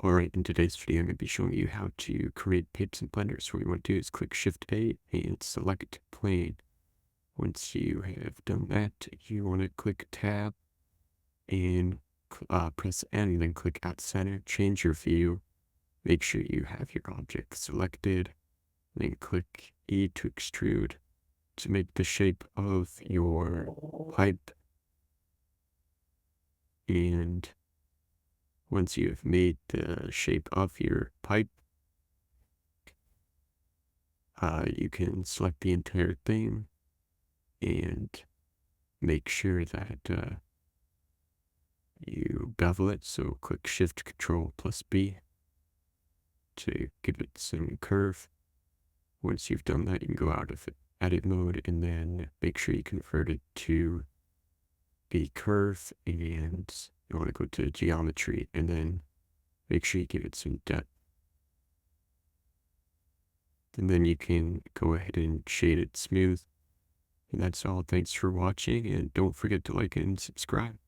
Alright, in today's video, I'm going to be showing you how to create papes and blenders. What you want to do is click Shift A and select plane. Once you have done that, you want to click Tab and press N, and then click at center, change your view. Make sure you have your object selected, then click E to extrude to make the shape of your pipe. And once you have made the shape of your pipe, you can select the entire thing and make sure that you bevel it. So click Shift Control plus B to give it some curve. Once you've done that, you can go out of edit mode and then make sure you convert it to the curve, and you want to go to geometry and then make sure you give it some depth. And then you can go ahead and shade it smooth. And that's all. Thanks for watching, and don't forget to like and subscribe.